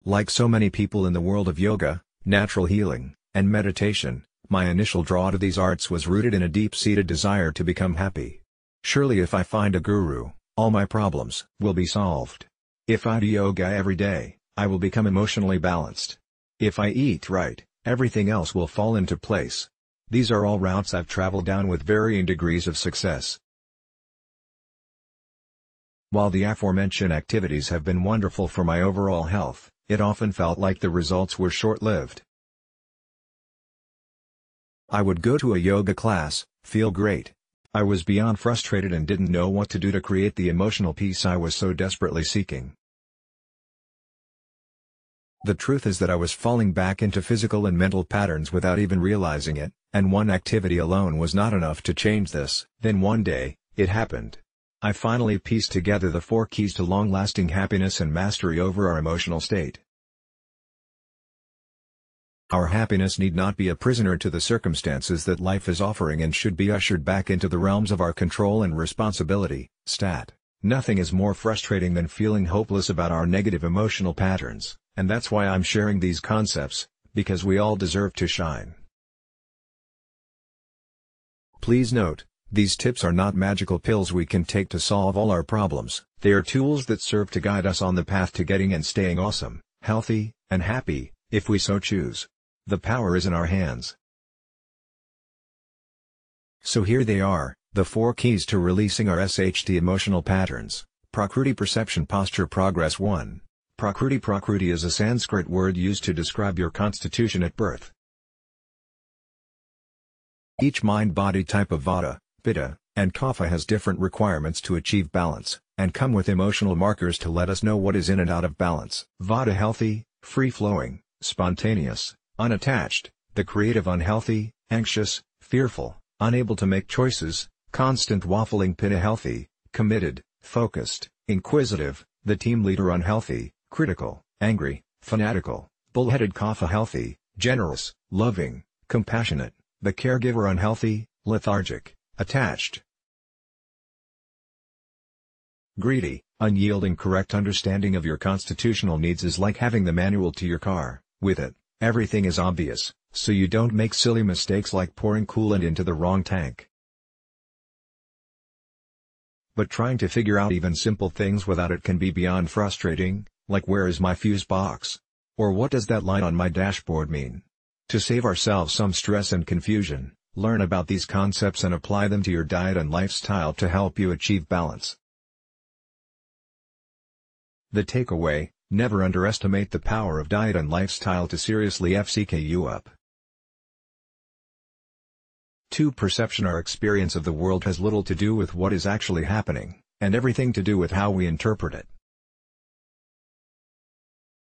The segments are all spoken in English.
Like so many people in the world of yoga, natural healing, and meditation, my initial draw to these arts was rooted in a deep-seated desire to become happy. Surely if I find a guru, all my problems will be solved. If I do yoga every day, I will become emotionally balanced. If I eat right, everything else will fall into place. These are all routes I've traveled down with varying degrees of success. While the aforementioned activities have been wonderful for my overall health, it often felt like the results were short-lived. I would go to a yoga class, feel great. I was beyond frustrated and didn't know what to do to create the emotional peace I was so desperately seeking. The truth is that I was falling back into physical and mental patterns without even realizing it, and one activity alone was not enough to change this. Then one day, it happened. I finally pieced together the 4 keys to long-lasting happiness and mastery over our emotional state. Our happiness need not be a prisoner to the circumstances that life is offering and should be ushered back into the realms of our control and responsibility. Stat. Nothing is more frustrating than feeling hopeless about our negative emotional patterns, and that's why I'm sharing these concepts, because we all deserve to shine. Please note, these tips are not magical pills we can take to solve all our problems. They are tools that serve to guide us on the path to getting and staying awesome, healthy, and happy, if we so choose. The power is in our hands. So here they are, the 4 keys to releasing our SHT emotional patterns. Prakriti Perception Posture Progress 1. Prakriti is a Sanskrit word used to describe your constitution at birth. Each mind-body type of Vata, Pitta, and Kapha has different requirements to achieve balance, and come with emotional markers to let us know what is in and out of balance. Vata healthy, free-flowing, spontaneous, unattached; the creative unhealthy, anxious, fearful, unable to make choices, constant waffling. Pitta healthy, committed, focused, inquisitive; the team leader unhealthy, critical, angry, fanatical; bullheaded. Kapha healthy, generous, loving, compassionate; the caregiver unhealthy, lethargic, attached, greedy, unyielding. Correct understanding of your constitutional needs is like having the manual to your car. With it, everything is obvious, so you don't make silly mistakes like pouring coolant into the wrong tank. But trying to figure out even simple things without it can be beyond frustrating, like where is my fuse box? Or what does that line on my dashboard mean? To save ourselves some stress and confusion, learn about these concepts and apply them to your diet and lifestyle to help you achieve balance. The takeaway: never underestimate the power of diet and lifestyle to seriously FCK you up. 2. Perception. Our experience of the world has little to do with what is actually happening, and everything to do with how we interpret it.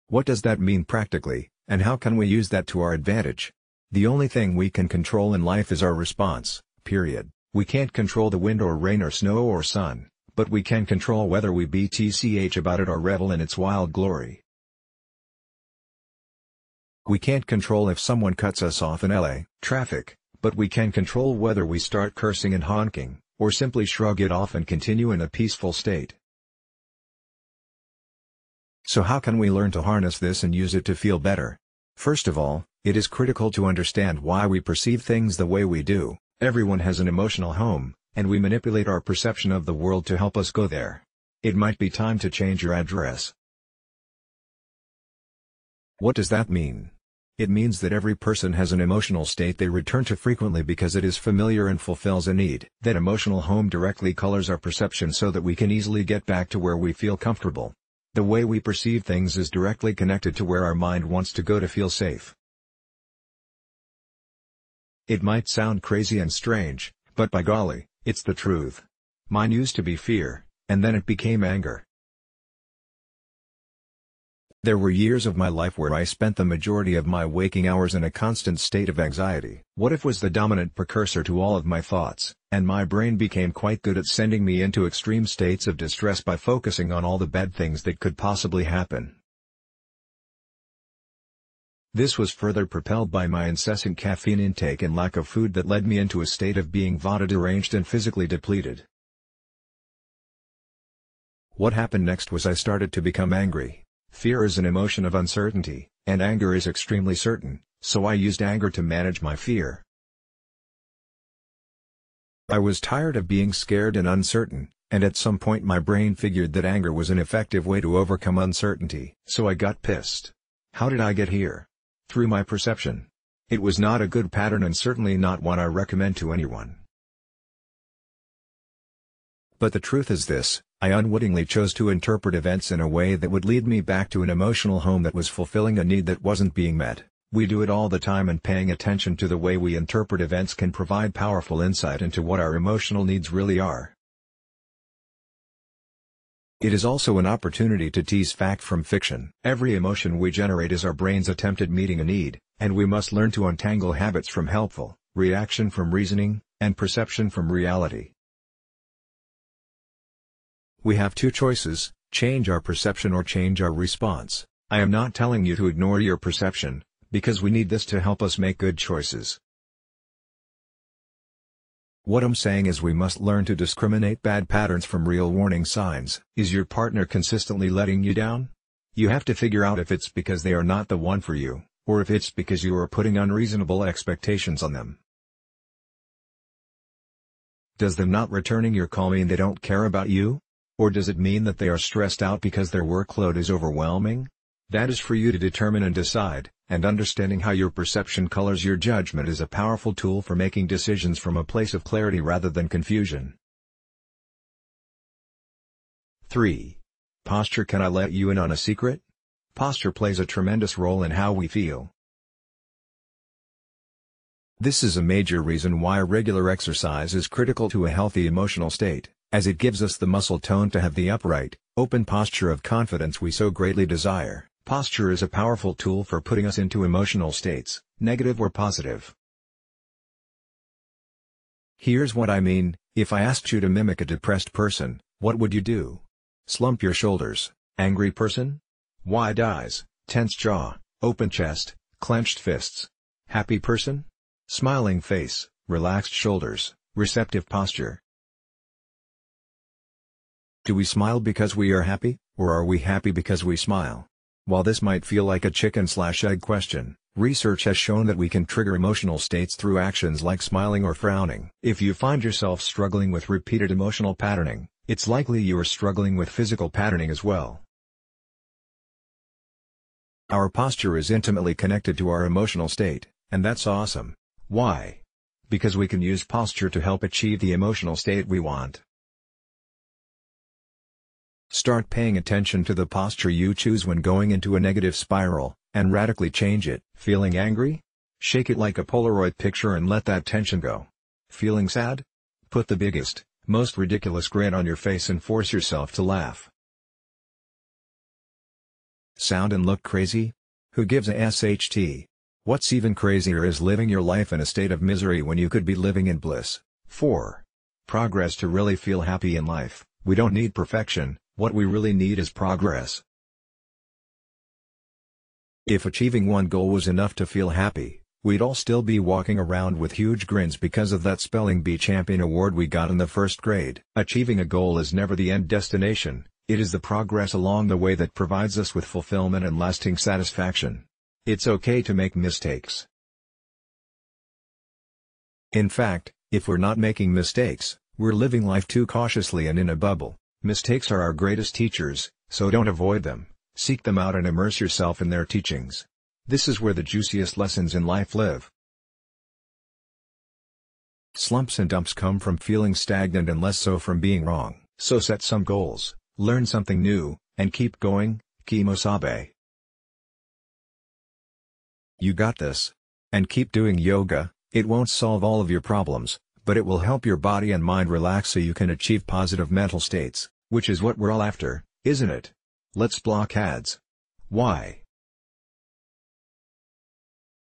What does that mean practically, and how can we use that to our advantage? The only thing we can control in life is our response, period. We can't control the wind or rain or snow or sun, but we can control whether we BTCH about it or revel in its wild glory. We can't control if someone cuts us off in LA traffic, but we can control whether we start cursing and honking, or simply shrug it off and continue in a peaceful state. So how can we learn to harness this and use it to feel better? First of all, it is critical to understand why we perceive things the way we do. Everyone has an emotional home, and we manipulate our perception of the world to help us go there. It might be time to change your address. What does that mean? It means that every person has an emotional state they return to frequently because it is familiar and fulfills a need. That emotional home directly colors our perception so that we can easily get back to where we feel comfortable. The way we perceive things is directly connected to where our mind wants to go to feel safe. It might sound crazy and strange, but by golly, it's the truth. Mine used to be fear, and then it became anger. There were years of my life where I spent the majority of my waking hours in a constant state of anxiety. What if was the dominant precursor to all of my thoughts, and my brain became quite good at sending me into extreme states of distress by focusing on all the bad things that could possibly happen. This was further propelled by my incessant caffeine intake and lack of food that led me into a state of being vata deranged and physically depleted. What happened next was I started to become angry. Fear is an emotion of uncertainty, and anger is extremely certain, so I used anger to manage my fear. I was tired of being scared and uncertain, and at some point my brain figured that anger was an effective way to overcome uncertainty. So I got pissed. How did I get here? Through my perception. It was not a good pattern and certainly not one I recommend to anyone. But the truth is this, I unwittingly chose to interpret events in a way that would lead me back to an emotional home that was fulfilling a need that wasn't being met. We do it all the time, and paying attention to the way we interpret events can provide powerful insight into what our emotional needs really are. It is also an opportunity to tease fact from fiction. Every emotion we generate is our brain's attempt at meeting a need, and we must learn to untangle habits from helpful, reaction from reasoning, and perception from reality. We have two choices: change our perception or change our response. I am not telling you to ignore your perception, because we need this to help us make good choices. What I'm saying is we must learn to discriminate bad patterns from real warning signs. Is your partner consistently letting you down? You have to figure out if it's because they are not the one for you, or if it's because you are putting unreasonable expectations on them. Does them not returning your call mean they don't care about you? Or does it mean that they are stressed out because their workload is overwhelming? That is for you to determine and decide, and understanding how your perception colors your judgment is a powerful tool for making decisions from a place of clarity rather than confusion. 3. Posture. Can I let you in on a secret? Posture plays a tremendous role in how we feel. This is a major reason why regular exercise is critical to a healthy emotional state, as it gives us the muscle tone to have the upright, open posture of confidence we so greatly desire. Posture is a powerful tool for putting us into emotional states, negative or positive. Here's what I mean: if I asked you to mimic a depressed person, what would you do? Slump your shoulders. Angry person? Wide eyes, tense jaw, open chest, clenched fists. Happy person? Smiling face, relaxed shoulders, receptive posture. Do we smile because we are happy, or are we happy because we smile? While this might feel like a chicken/egg question, research has shown that we can trigger emotional states through actions like smiling or frowning. If you find yourself struggling with repeated emotional patterning, it's likely you are struggling with physical patterning as well. Our posture is intimately connected to our emotional state, and that's awesome. Why? Because we can use posture to help achieve the emotional state we want. Start paying attention to the posture you choose when going into a negative spiral, and radically change it. Feeling angry? Shake it like a Polaroid picture and let that tension go. Feeling sad? Put the biggest, most ridiculous grin on your face and force yourself to laugh. Sound and look crazy? Who gives a SHT? What's even crazier is living your life in a state of misery when you could be living in bliss. 4. Progress. To really feel happy in life, we don't need perfection. What we really need is progress. If achieving one goal was enough to feel happy, we'd all still be walking around with huge grins because of that spelling bee champion award we got in the first grade. Achieving a goal is never the end destination, it is the progress along the way that provides us with fulfillment and lasting satisfaction. It's okay to make mistakes. In fact, if we're not making mistakes, we're living life too cautiously and in a bubble. Mistakes are our greatest teachers, so don't avoid them, seek them out and immerse yourself in their teachings. This is where the juiciest lessons in life live. Slumps and dumps come from feeling stagnant and less so from being wrong. So set some goals, learn something new, and keep going. Kimosabe. You got this. And keep doing yoga. It won't solve all of your problems, but it will help your body and mind relax so you can achieve positive mental states. Which is what we're all after, isn't it? Let's block ads. Why?